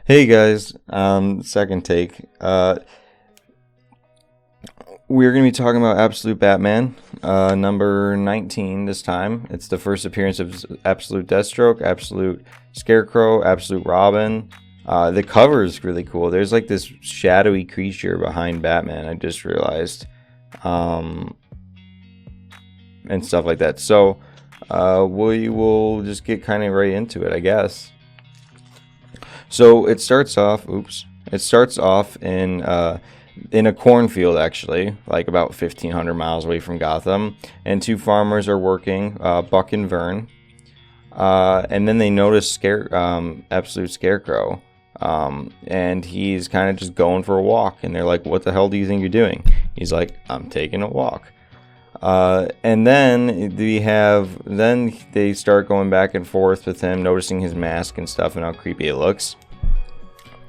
Hey guys, second take. We're going to be talking about Absolute Batman, number 19 this time. It's the first appearance of Absolute Deathstroke, Absolute Scarecrow, Absolute Robin. The cover is really cool. There's like this shadowy creature behind Batman, I just realized. And stuff like that. So, we will just get kind of right into it, I guess. So it starts off in a cornfield, actually, like about 1,500 miles away from Gotham, and two farmers are working, Buck and Vern, and then they notice Absolute Scarecrow, and he's kind of just going for a walk, and they're like, "What the hell do you think you're doing?" He's like, "I'm taking a walk." And then they start going back and forth with him, noticing his mask and stuff and how creepy it looks.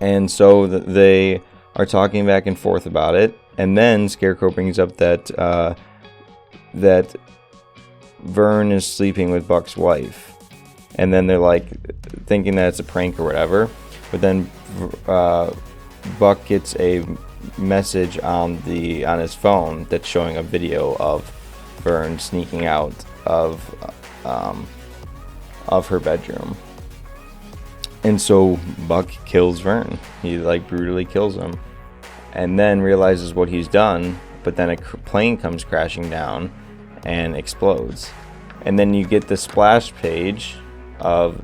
And so they are talking back and forth about it. And then Scarecrow brings up that Vern is sleeping with Buck's wife. And then they're like thinking that it's a prank or whatever. But then Buck gets a message on his phone that's showing a video of Vern sneaking out of her bedroom, and so Buck kills Vern. He like brutally kills him, and then realizes what he's done. But then a plane comes crashing down and explodes, and then you get the splash page of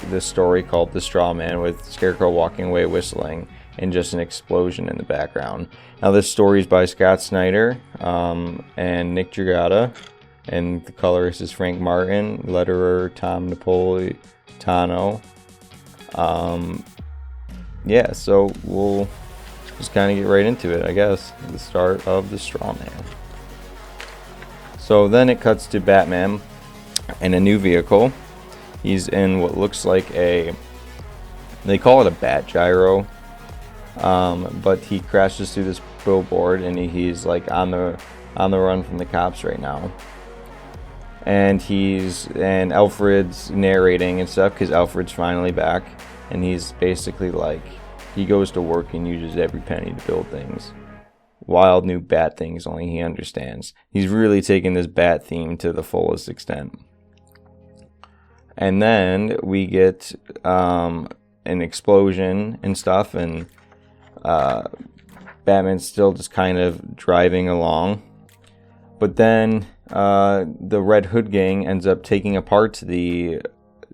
the story called "The Straw Man" with Scarecrow walking away whistling, and just an explosion in the background. Now this story is by Scott Snyder and Nick Dragotta, and the colorist is Frank Martin, letterer Tom Napolitano. Yeah, so we'll just kind of get right into it, I guess. The start of The Straw Man. So then it cuts to Batman in a new vehicle. He's in what looks like they call it a bat gyro. But he crashes through this billboard, and he's like on the run from the cops right now. And Alfred's narrating and stuff, because Alfred's finally back, and he's basically like, he goes to work and uses every penny to build things. Wild new bat things only he understands. He's really taking this bat theme to the fullest extent. And then we get an explosion and stuff, and Batman's still just kind of driving along, but then the Red Hood gang ends up taking apart the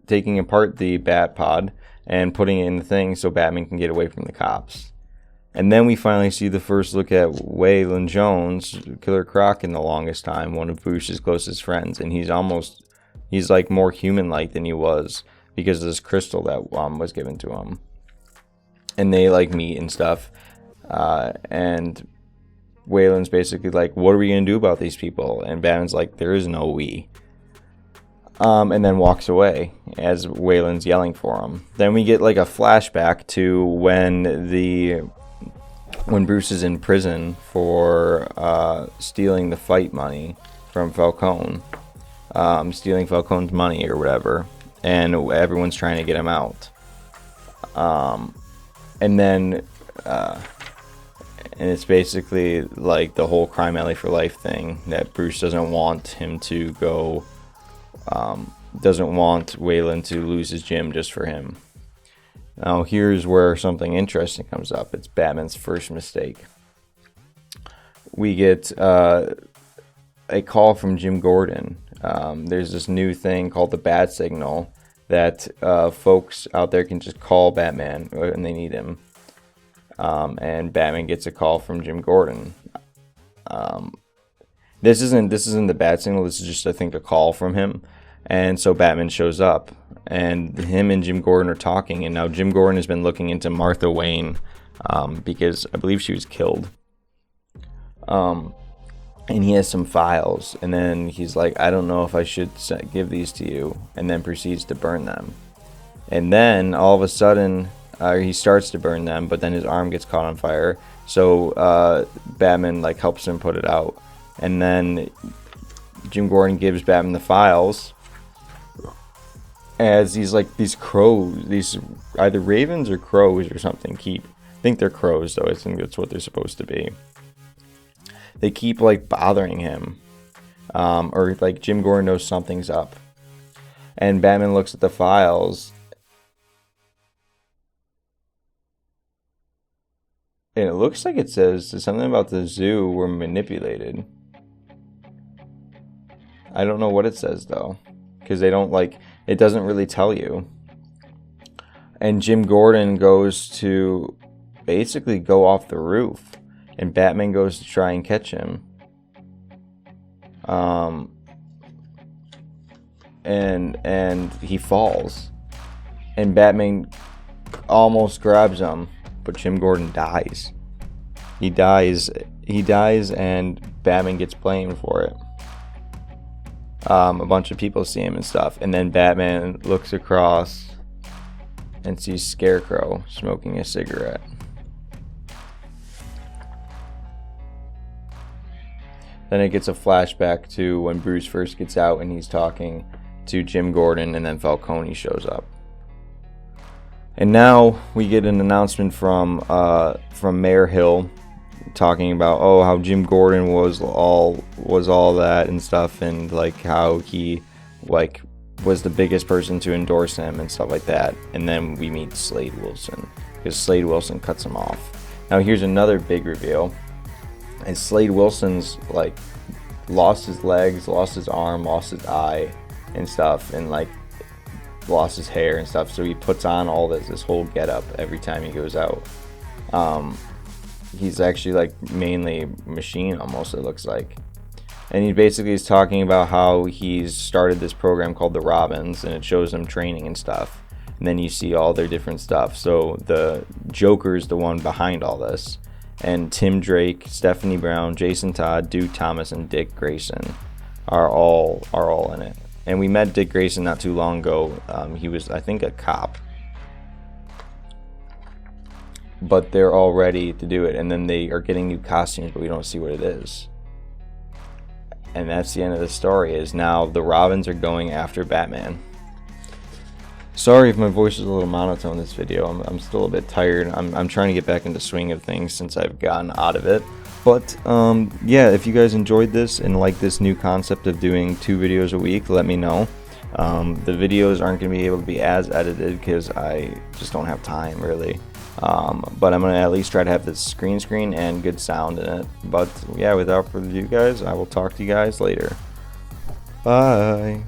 Bat Pod and putting it in the thing so Batman can get away from the cops. And then we finally see the first look at Waylon Jones, Killer Croc, in the longest time, one of Bruce's closest friends, and he's like more human-like than he was because of this crystal that was given to him. And they like meet and stuff, and Waylon's basically like, "What are we gonna do about these people?" And Batman's like, "There is no we." And then walks away as Waylon's yelling for him. Then we get like a flashback to when Bruce is in prison for stealing the fight money from Falcone, stealing Falcone's money or whatever, and everyone's trying to get him out. And then, and it's basically like the whole Crime Alley for Life thing, that Bruce doesn't want him to go, doesn't want Waylon to lose his gym just for him. Now here's where something interesting comes up. It's Batman's first mistake. We get a call from Jim Gordon. There's this new thing called the Bat Signal that folks out there can just call Batman when they need him. And Batman gets a call from Jim Gordon. This isn't the Bat Signal. This is just, I think, a call from him. And so Batman shows up, and him and Jim Gordon are talking. And now Jim Gordon has been looking into Martha Wayne, because I believe she was killed. And he has some files, and then he's like, "I don't know if I should give these to you," and then proceeds to burn them. And then all of a sudden, he starts to burn them, but then his arm gets caught on fire. So Batman like helps him put it out, and then Jim Gordon gives Batman the files, as these crows, these either ravens or crows or something, I think they're crows though, I think that's what they're supposed to be. They keep like bothering him, or like Jim Gordon knows something's up, and Batman looks at the files, and it looks like it says something about the zoo were manipulated. I don't know what it says though, because it doesn't really tell you. And Jim Gordon goes to basically go off the roof, and Batman goes to try and catch him. And he falls, and Batman almost grabs him, but Jim Gordon dies. He dies, and Batman gets blamed for it. A bunch of people see him and stuff, and then Batman looks across and sees Scarecrow smoking a cigarette. Then it gets a flashback to when Bruce first gets out and he's talking to Jim Gordon, and then Falcone shows up. And now we get an announcement from Mayor Hill talking about how Jim Gordon was all that and stuff, and like how he was the biggest person to endorse him and stuff like that. And then we meet Slade Wilson, because Slade Wilson cuts him off. Now here's another big reveal. And Slade Wilson's like lost his legs, lost his arm, lost his eye and stuff, and like lost his hair and stuff. So he puts on all this whole getup every time he goes out. He's actually like mainly machine almost, it looks like. And he basically is talking about how he's started this program called the Robins, and it shows them training and stuff. And then you see all their different stuff. So the Joker's the one behind all this. And Tim Drake, Stephanie Brown, Jason Todd, Duke Thomas, and Dick Grayson are all in it. And we met Dick Grayson not too long ago. He was, I think, a cop. But they're all ready to do it. And then they are getting new costumes, but we don't see what it is. And that's the end of the story, is now the Robins are going after Batman. Sorry if my voice is a little monotone this video. I'm still a bit tired. I'm trying to get back into swing of things since I've gotten out of it. But yeah, if you guys enjoyed this and like this new concept of doing 2 videos a week, let me know. The videos aren't going to be able to be as edited because I just don't have time really. But I'm going to at least try to have this green screen and good sound in it. But yeah, without further ado guys, I will talk to you guys later. Bye.